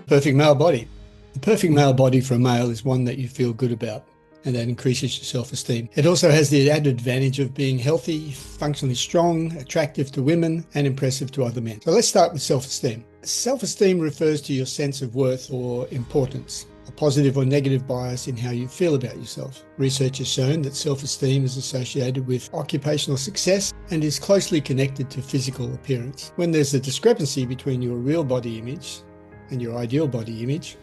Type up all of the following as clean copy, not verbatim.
Perfect male body. The perfect male body for a male is one that you feel good about and that increases your self-esteem. It also has the added advantage of being healthy, functionally strong, attractive to women, and impressive to other men. So let's start with self-esteem. Self-esteem refers to your sense of worth or importance, a positive or negative bias in how you feel about yourself. Research has shown that self-esteem is associated with occupational success and is closely connected to physical appearance. When there's a discrepancy between your real body image and your ideal body image,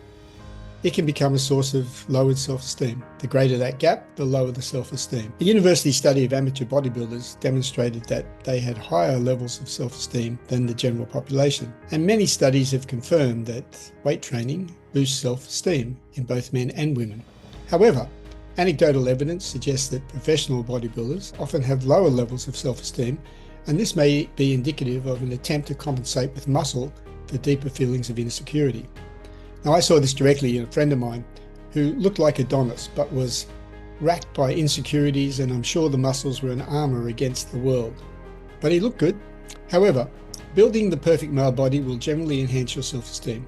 it can become a source of lowered self-esteem. The greater that gap, the lower the self-esteem. A university study of amateur bodybuilders demonstrated that they had higher levels of self-esteem than the general population. And many studies have confirmed that weight training boosts self-esteem in both men and women. However, anecdotal evidence suggests that professional bodybuilders often have lower levels of self-esteem, and this may be indicative of an attempt to compensate with muscle for deeper feelings of insecurity. Now, I saw this directly in a friend of mine who looked like Adonis but was racked by insecurities, and I'm sure the muscles were an armor against the world. But he looked good. However, building the perfect male body will generally enhance your self-esteem.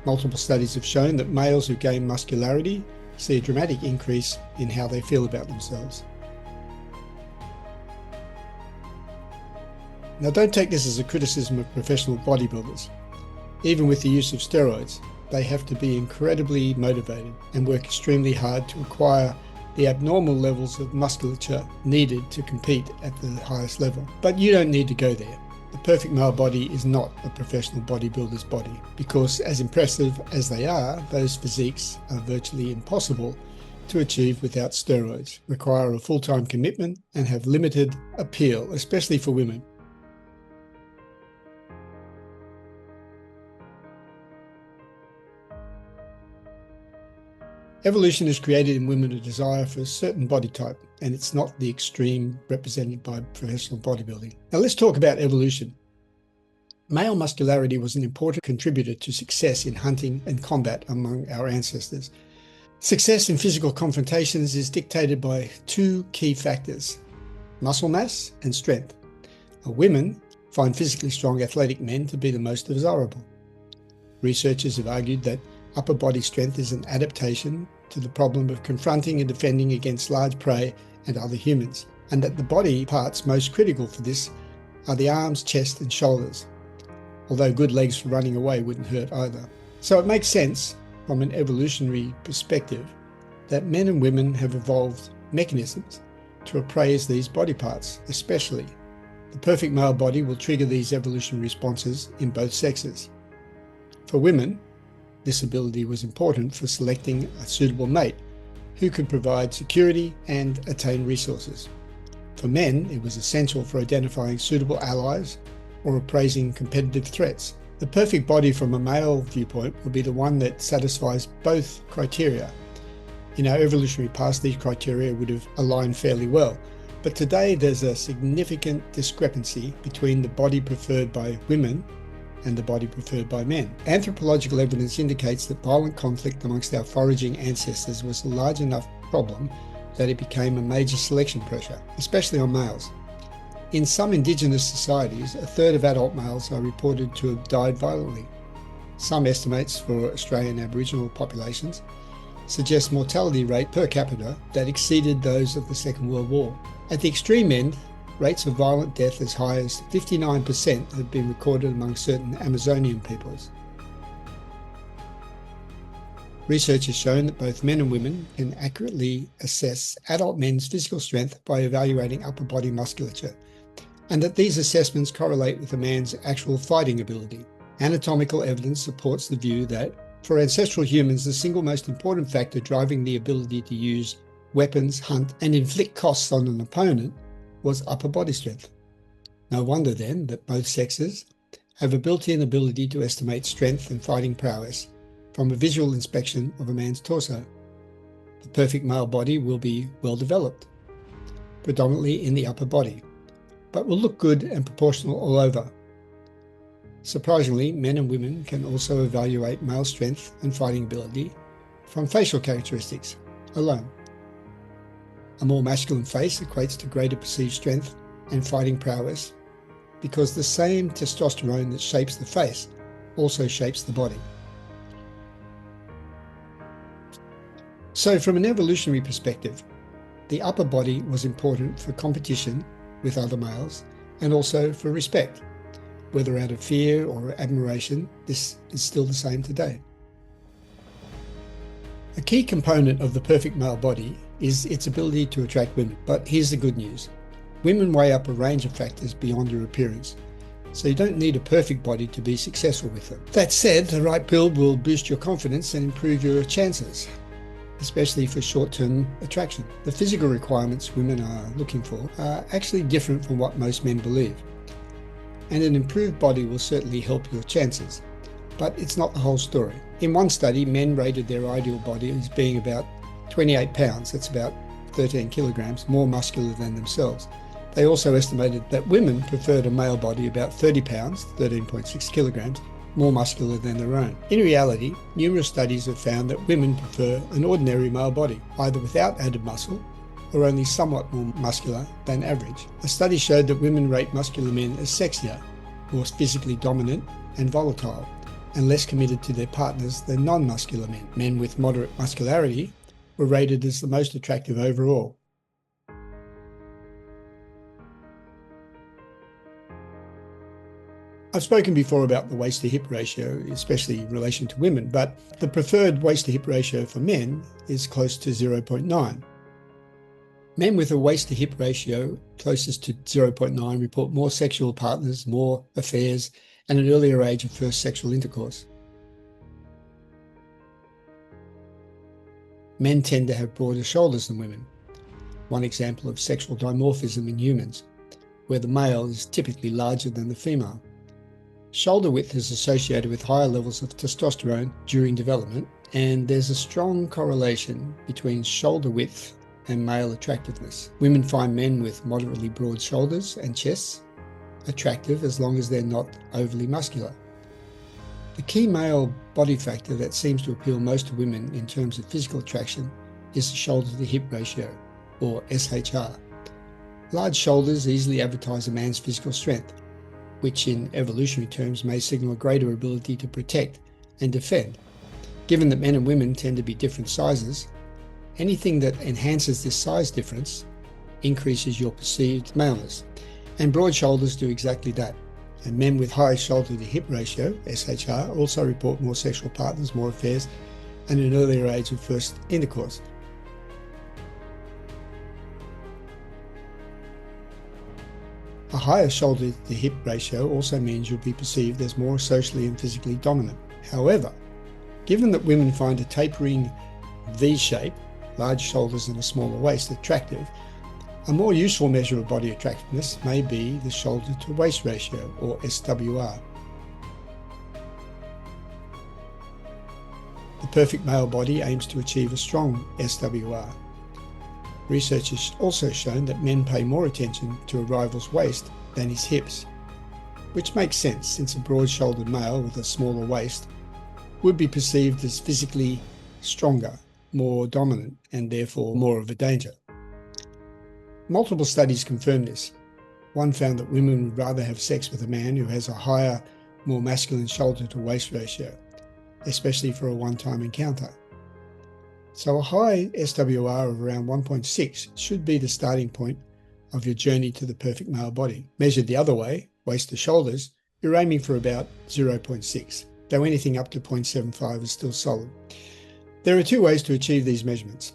Multiple studies have shown that males who gain muscularity see a dramatic increase in how they feel about themselves. Now, don't take this as a criticism of professional bodybuilders. Even with the use of steroids, they have to be incredibly motivated and work extremely hard to acquire the abnormal levels of musculature needed to compete at the highest level. But you don't need to go there. The perfect male body is not a professional bodybuilder's body, because as impressive as they are, those physiques are virtually impossible to achieve without steroids, require a full-time commitment, and have limited appeal, especially for women. Evolution has created in women a desire for a certain body type, and it's not the extreme represented by professional bodybuilding. Now let's talk about evolution. Male muscularity was an important contributor to success in hunting and combat among our ancestors. Success in physical confrontations is dictated by two key factors: muscle mass and strength. Now, women find physically strong athletic men to be the most desirable. Researchers have argued that upper body strength is an adaptation to the problem of confronting and defending against large prey and other humans, and that the body parts most critical for this are the arms, chest, and shoulders, although good legs for running away wouldn't hurt either. So it makes sense from an evolutionary perspective that men and women have evolved mechanisms to appraise these body parts, especially. The perfect male body will trigger these evolutionary responses in both sexes. For women, this ability was important for selecting a suitable mate who could provide security and attain resources. For men, it was essential for identifying suitable allies or appraising competitive threats. The perfect body from a male viewpoint will be the one that satisfies both criteria. In our evolutionary past, these criteria would have aligned fairly well, but today there's a significant discrepancy between the body preferred by women and the body preferred by men. Anthropological evidence indicates that violent conflict amongst our foraging ancestors was a large enough problem that it became a major selection pressure, especially on males. In some indigenous societies, a third of adult males are reported to have died violently. Some estimates for Australian Aboriginal populations suggest mortality rate per capita that exceeded those of the Second World War. At the extreme end, rates of violent death as high as 59% have been recorded among certain Amazonian peoples. Research has shown that both men and women can accurately assess adult men's physical strength by evaluating upper body musculature, and that these assessments correlate with a man's actual fighting ability. Anatomical evidence supports the view that, for ancestral humans, the single most important factor driving the ability to use weapons, hunt, and inflict costs on an opponent was upper body strength. No wonder then that both sexes have a built-in ability to estimate strength and fighting prowess from a visual inspection of a man's torso. The perfect male body will be well developed, predominantly in the upper body, but will look good and proportional all over. Surprisingly, men and women can also evaluate male strength and fighting ability from facial characteristics alone. A more masculine face equates to greater perceived strength and fighting prowess because the same testosterone that shapes the face also shapes the body. So from an evolutionary perspective, the upper body was important for competition with other males and also for respect. Whether out of fear or admiration, this is still the same today. A key component of the perfect male body is its ability to attract women. But here's the good news. Women weigh up a range of factors beyond your appearance, so you don't need a perfect body to be successful with them. That said, the right build will boost your confidence and improve your chances, especially for short-term attraction. The physical requirements women are looking for are actually different from what most men believe. And an improved body will certainly help your chances, but it's not the whole story. In one study, men rated their ideal body as being about 28 pounds, that's about 13 kilograms, more muscular than themselves. They also estimated that women preferred a male body about 30 pounds, 13.6 kilograms, more muscular than their own. In reality, numerous studies have found that women prefer an ordinary male body, either without added muscle or only somewhat more muscular than average. A study showed that women rate muscular men as sexier, more physically dominant and volatile, and less committed to their partners than non-muscular men. Men with moderate muscularity were rated as the most attractive overall. I've spoken before about the waist to hip ratio, especially in relation to women, but the preferred waist to hip ratio for men is close to 0.9. Men with a waist to hip ratio closest to 0.9 report more sexual partners, more affairs, and an earlier age of first sexual intercourse. Men tend to have broader shoulders than women, one example of sexual dimorphism in humans, where the male is typically larger than the female. Shoulder width is associated with higher levels of testosterone during development, and there's a strong correlation between shoulder width and male attractiveness. Women find men with moderately broad shoulders and chests attractive as long as they're not overly muscular. The key male body factor that seems to appeal most to women in terms of physical attraction is the shoulder to hip ratio, or SHR. Large shoulders easily advertise a man's physical strength, which in evolutionary terms may signal a greater ability to protect and defend. Given that men and women tend to be different sizes, anything that enhances this size difference increases your perceived maleness. And broad shoulders do exactly that. And men with high shoulder to hip ratio, SHR, also report more sexual partners, more affairs, and an earlier age of first intercourse. A higher shoulder to hip ratio also means you'll be perceived as more socially and physically dominant. However, given that women find a tapering V shape, large shoulders and a smaller waist attractive, a more useful measure of body attractiveness may be the shoulder to waist ratio, or SWR. The perfect male body aims to achieve a strong SWR. Research has also shown that men pay more attention to a rival's waist than his hips, which makes sense since a broad-shouldered male with a smaller waist would be perceived as physically stronger, more dominant, and therefore more of a danger. Multiple studies confirm this. One found that women would rather have sex with a man who has a higher, more masculine shoulder to waist ratio, especially for a one-time encounter. So a high SWR of around 1.6 should be the starting point of your journey to the perfect male body. Measured the other way, waist to shoulders, you're aiming for about 0.6, though anything up to 0.75 is still solid. There are two ways to achieve these measurements.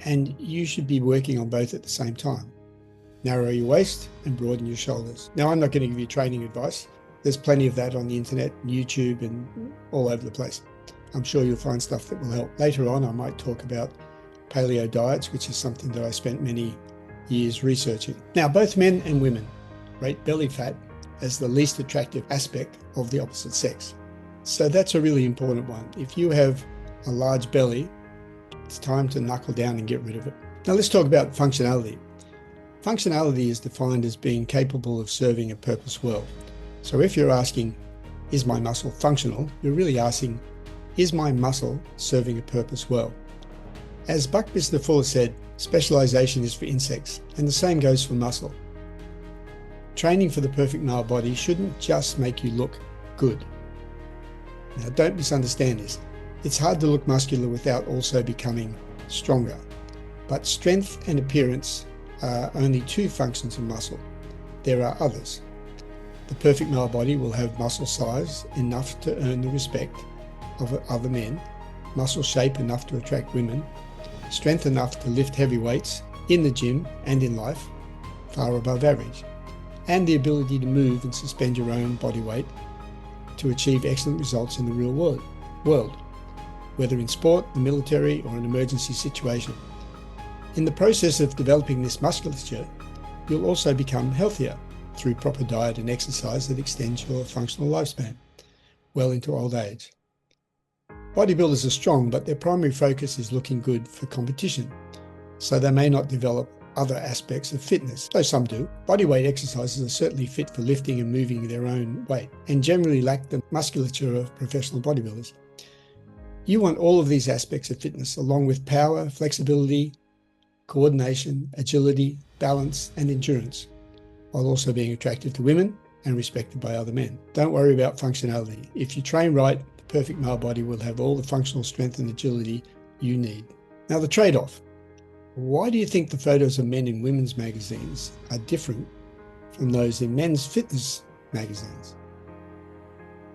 And you should be working on both at the same time. Narrow your waist and broaden your shoulders. Now, I'm not going to give you training advice. There's plenty of that on the internet, YouTube, and all over the place. I'm sure you'll find stuff that will help. Later on, I might talk about paleo diets, which is something that I spent many years researching. Now, both men and women rate belly fat as the least attractive aspect of the opposite sex. So that's a really important one. If you have a large belly, it's time to knuckle down and get rid of it. Now let's talk about functionality. Functionality is defined as being capable of serving a purpose well. So if you're asking, is my muscle functional? You're really asking, is my muscle serving a purpose well? As Buckminster Fuller said, specialization is for insects, and the same goes for muscle. Training for the perfect male body shouldn't just make you look good. Now, don't misunderstand this. It's hard to look muscular without also becoming stronger. But strength and appearance are only two functions of muscle. There are others. The perfect male body will have muscle size enough to earn the respect of other men, muscle shape enough to attract women, strength enough to lift heavy weights in the gym and in life, far above average, and the ability to move and suspend your own body weight to achieve excellent results in the real world, whether in sport, the military, or an emergency situation. In the process of developing this musculature, you'll also become healthier through proper diet and exercise that extends your functional lifespan well into old age. Bodybuilders are strong, but their primary focus is looking good for competition, so they may not develop other aspects of fitness, though some do. Bodyweight exercises are certainly fit for lifting and moving their own weight, and generally lack the musculature of professional bodybuilders. You want all of these aspects of fitness, along with power, flexibility, coordination, agility, balance, and endurance, while also being attractive to women and respected by other men. Don't worry about functionality. If you train right, the perfect male body will have all the functional strength and agility you need. Now, the trade-off. Why do you think the photos of men in women's magazines are different from those in men's fitness magazines?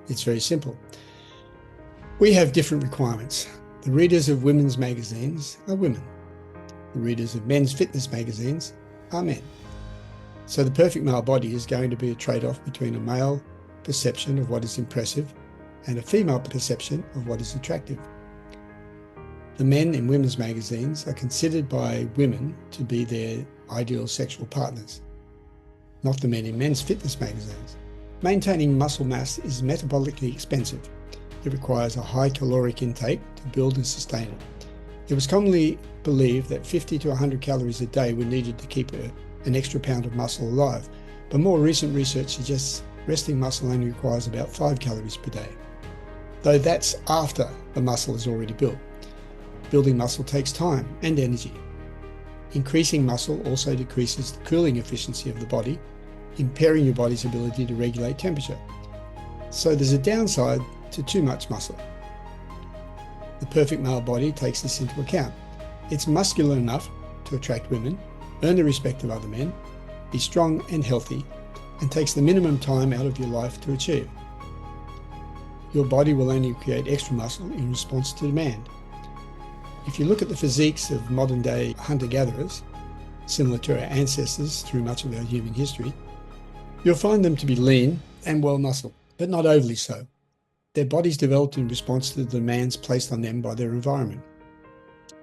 It's very simple. We have different requirements. The readers of women's magazines are women. The readers of men's fitness magazines are men. So the perfect male body is going to be a trade-off between a male perception of what is impressive and a female perception of what is attractive. The men in women's magazines are considered by women to be their ideal sexual partners, not the men in men's fitness magazines. Maintaining muscle mass is metabolically expensive. It requires a high caloric intake to build and sustain it. It was commonly believed that 50 to 100 calories a day were needed to keep an extra pound of muscle alive, but more recent research suggests resting muscle only requires about 5 calories per day, though that's after the muscle is already built. Building muscle takes time and energy. Increasing muscle also decreases the cooling efficiency of the body, impairing your body's ability to regulate temperature. So there's a downside to too much muscle. The perfect male body takes this into account. It's muscular enough to attract women, earn the respect of other men, be strong and healthy, and takes the minimum time out of your life to achieve. Your body will only create extra muscle in response to demand. If you look at the physiques of modern-day hunter-gatherers, similar to our ancestors through much of our human history, you'll find them to be lean and well-muscled, but not overly so. Their bodies developed in response to the demands placed on them by their environment.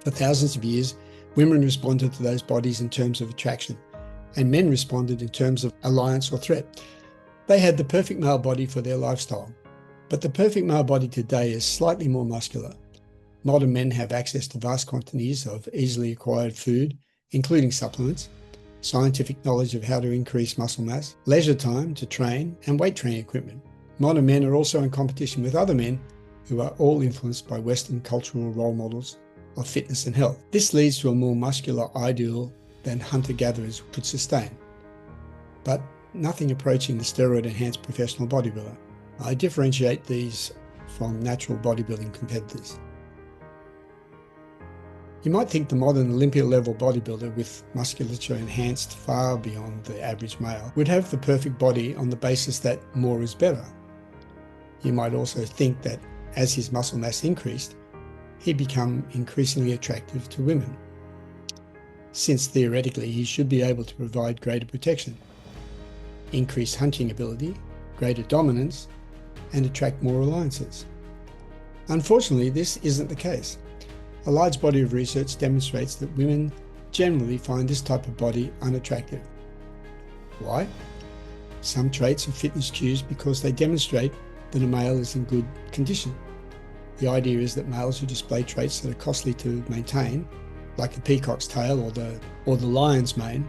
For thousands of years, women responded to those bodies in terms of attraction, and men responded in terms of alliance or threat. They had the perfect male body for their lifestyle, but the perfect male body today is slightly more muscular. Modern men have access to vast quantities of easily acquired food, including supplements, scientific knowledge of how to increase muscle mass, leisure time to train, and weight training equipment. Modern men are also in competition with other men who are all influenced by Western cultural role models of fitness and health. This leads to a more muscular ideal than hunter-gatherers could sustain, but nothing approaching the steroid-enhanced professional bodybuilder. I differentiate these from natural bodybuilding competitors. You might think the modern Olympia-level bodybuilder with musculature enhanced far beyond the average male would have the perfect body on the basis that more is better. You might also think that as his muscle mass increased, he'd become increasingly attractive to women, since theoretically he should be able to provide greater protection, increased hunting ability, greater dominance, and attract more alliances. Unfortunately, this isn't the case. A large body of research demonstrates that women generally find this type of body unattractive. Why? Some traits are fitness cues because they demonstrate that a male is in good condition. The idea is that males who display traits that are costly to maintain, like the peacock's tail or the lion's mane,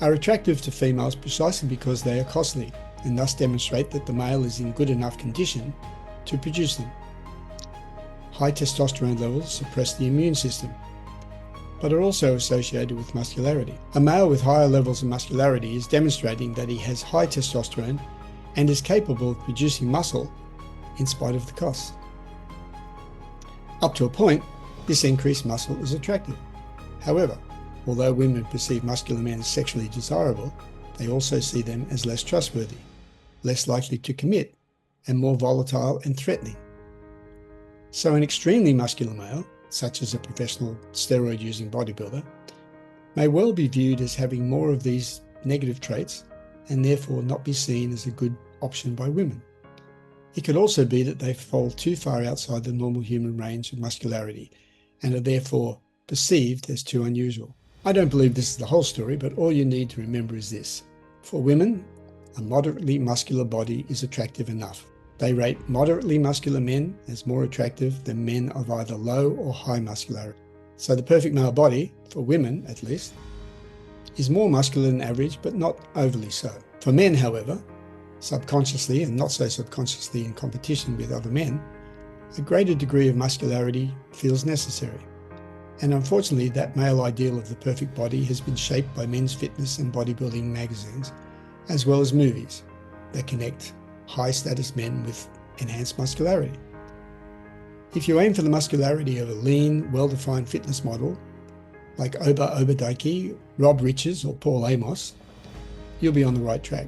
are attractive to females precisely because they are costly and thus demonstrate that the male is in good enough condition to produce them. High testosterone levels suppress the immune system, but are also associated with muscularity. A male with higher levels of muscularity is demonstrating that he has high testosterone and is capable of producing muscle in spite of the costs. Up to a point, this increased muscle is attractive. However, although women perceive muscular men as sexually desirable, they also see them as less trustworthy, less likely to commit, and more volatile and threatening. So an extremely muscular male, such as a professional steroid-using bodybuilder, may well be viewed as having more of these negative traits and therefore not be seen as a good option by women. It could also be that they fall too far outside the normal human range of muscularity and are therefore perceived as too unusual. I don't believe this is the whole story, but all you need to remember is this. For women, a moderately muscular body is attractive enough. They rate moderately muscular men as more attractive than men of either low or high muscularity. So the perfect male body, for women at least, is more muscular than average, but not overly so. For men, however, subconsciously and not so subconsciously in competition with other men, a greater degree of muscularity feels necessary. And unfortunately, that male ideal of the perfect body has been shaped by men's fitness and bodybuilding magazines, as well as movies that connect high-status men with enhanced muscularity. If you aim for the muscularity of a lean, well-defined fitness model, like Oba Obadike, Rob Riches, or Paul Amos, you'll be on the right track.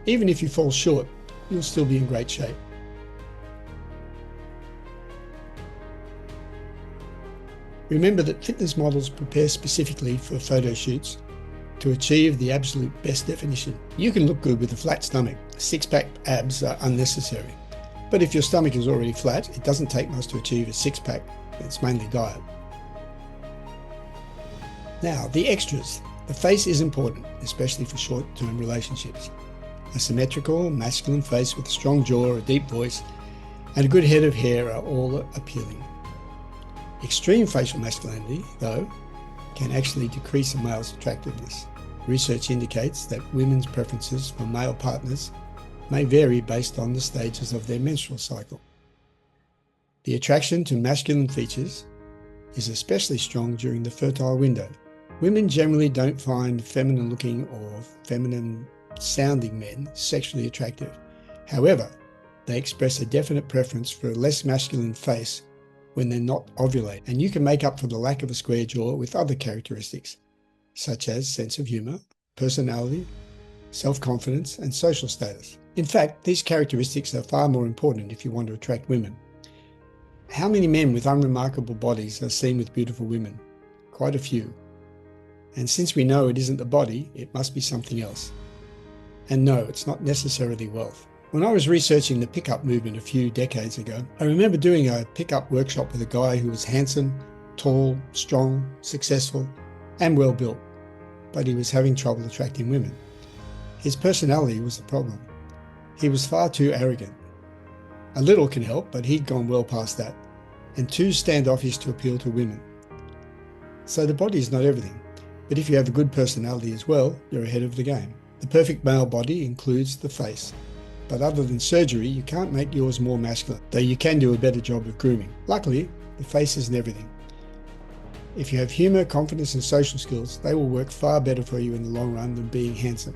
Even if you fall short, you'll still be in great shape. Remember that fitness models prepare specifically for photo shoots to achieve the absolute best definition. You can look good with a flat stomach. Six-pack abs are unnecessary. But if your stomach is already flat, it doesn't take much to achieve a six-pack. It's mainly diet. Now, the extras. The face is important, especially for short-term relationships. A symmetrical, masculine face with a strong jaw, a deep voice, and a good head of hair are all appealing. Extreme facial masculinity, though, can actually decrease a male's attractiveness. Research indicates that women's preferences for male partners may vary based on the stages of their menstrual cycle. The attraction to masculine features is especially strong during the fertile window. Women generally don't find feminine-looking or feminine-sounding men sexually attractive. However, they express a definite preference for a less masculine face when they're not ovulating, and you can make up for the lack of a square jaw with other characteristics, such as sense of humor, personality, self-confidence, and social status. In fact, these characteristics are far more important if you want to attract women. How many men with unremarkable bodies are seen with beautiful women? Quite a few. And since we know it isn't the body, it must be something else. And no, it's not necessarily wealth. When I was researching the pickup movement a few decades ago, I remember doing a pickup workshop with a guy who was handsome, tall, strong, successful, and well built, but he was having trouble attracting women. His personality was the problem. He was far too arrogant. A little can help, but he'd gone well past that, and too standoffish to appeal to women. So the body is not everything, but if you have a good personality as well, you're ahead of the game. The perfect male body includes the face. But other than surgery, you can't make yours more masculine, though you can do a better job of grooming. Luckily, the face isn't everything. If you have humor, confidence, and social skills, they will work far better for you in the long run than being handsome.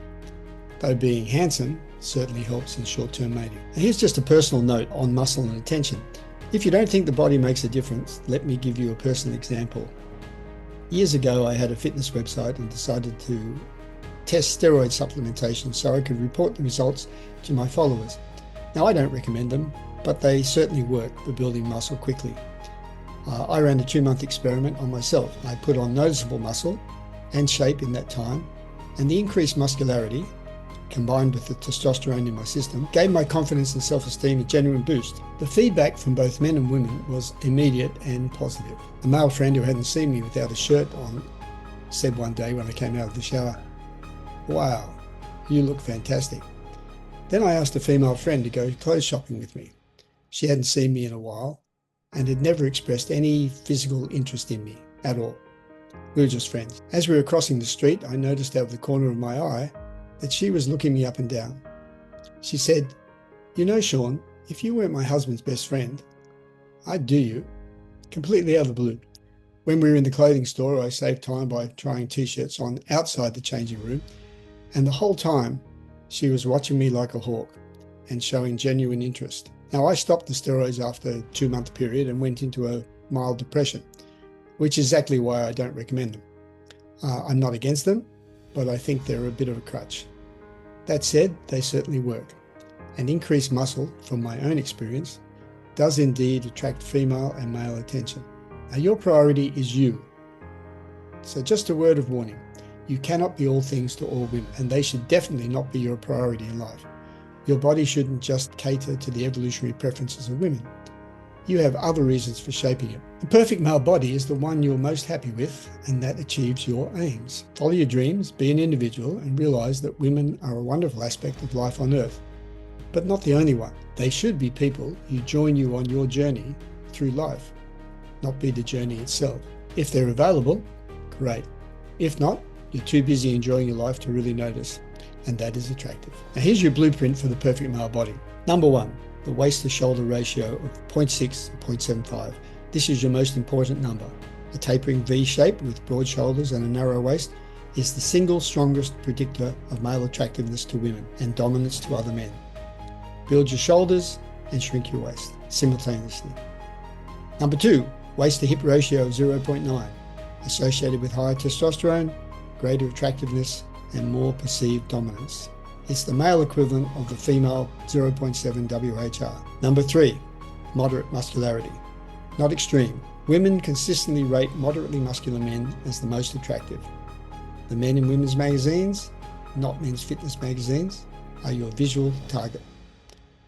Though being handsome certainly helps in short-term mating. And here's just a personal note on muscle and attention. If you don't think the body makes a difference, let me give you a personal example. Years ago, I had a fitness website and decided to test steroid supplementation so I could report the results to my followers. Now, I don't recommend them, but they certainly work for building muscle quickly. I ran a 2-month experiment on myself. I put on noticeable muscle and shape in that time, and the increased muscularity, combined with the testosterone in my system, gave my confidence and self-esteem a genuine boost. The feedback from both men and women was immediate and positive. A male friend who hadn't seen me without a shirt on said one day when I came out of the shower, "Wow, you look fantastic." Then I asked a female friend to go clothes shopping with me. She hadn't seen me in a while and had never expressed any physical interest in me at all. We were just friends. As we were crossing the street, I noticed out of the corner of my eye that she was looking me up and down. She said, "You know, Sean, if you weren't my husband's best friend, I'd do you," completely out of the blue. When we were in the clothing store, I saved time by trying t-shirts on outside the changing room. And the whole time, she was watching me like a hawk and showing genuine interest. Now, I stopped the steroids after a 2-month period and went into a mild depression, which is exactly why I don't recommend them. I'm not against them, but I think they're a bit of a crutch. That said, they certainly work. And increased muscle, from my own experience, does indeed attract female and male attention. Now, your priority is you. So just a word of warning, you cannot be all things to all women, and they should definitely not be your priority in life. Your body shouldn't just cater to the evolutionary preferences of women. You have other reasons for shaping it. The perfect male body is the one you're most happy with, and that achieves your aims. Follow your dreams, be an individual, and realize that women are a wonderful aspect of life on Earth, but not the only one. They should be people who join you on your journey through life, not be the journey itself. If they're available, great. If not, you're too busy enjoying your life to really notice, and that is attractive. Now here's your blueprint for the perfect male body. Number 1, the waist to shoulder ratio of 0.6 to 0.75. This is your most important number. A tapering V shape with broad shoulders and a narrow waist is the single strongest predictor of male attractiveness to women and dominance to other men. Build your shoulders and shrink your waist simultaneously. Number 2, waist to hip ratio of 0.9, associated with higher testosterone, greater attractiveness, and more perceived dominance. It's the male equivalent of the female 0.7 WHR. Number 3, moderate muscularity, not extreme. Women consistently rate moderately muscular men as the most attractive. The men in women's magazines, not men's fitness magazines, are your visual target.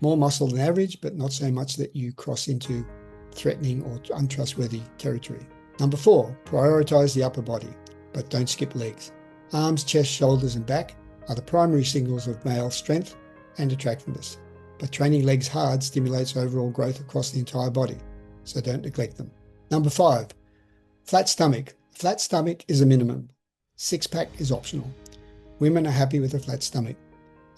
More muscle than average, but not so much that you cross into threatening or untrustworthy territory. Number 4, prioritize the upper body, but don't skip legs. Arms, chest, shoulders, and back are the primary signals of male strength and attractiveness, but training legs hard stimulates overall growth across the entire body, so don't neglect them. Number 5, flat stomach. Flat stomach is a minimum. Six-pack is optional. Women are happy with a flat stomach.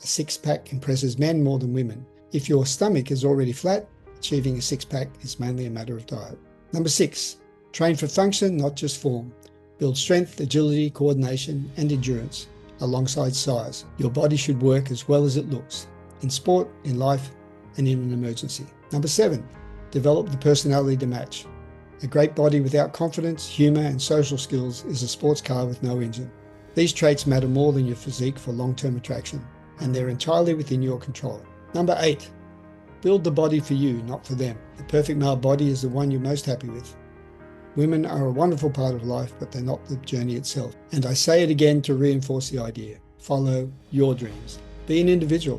A six-pack impresses men more than women. If your stomach is already flat, achieving a six-pack is mainly a matter of diet. Number 6, train for function, not just form. Build strength, agility, coordination, and endurance alongside size. Your body should work as well as it looks, in sport, in life, and in an emergency. Number 7, develop the personality to match. A great body without confidence, humor, and social skills is a sports car with no engine. These traits matter more than your physique for long-term attraction, and they're entirely within your control. Number 8, build the body for you, not for them. The perfect male body is the one you're most happy with. Women are a wonderful part of life, but they're not the journey itself. And I say it again to reinforce the idea. Follow your dreams. Be an individual.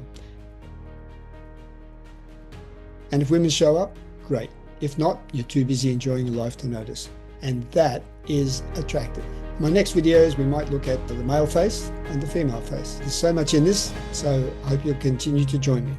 And if women show up, great. If not, you're too busy enjoying your life to notice. And that is attractive. My next videos, we might look at the male face and the female face. There's so much in this, so I hope you'll continue to join me.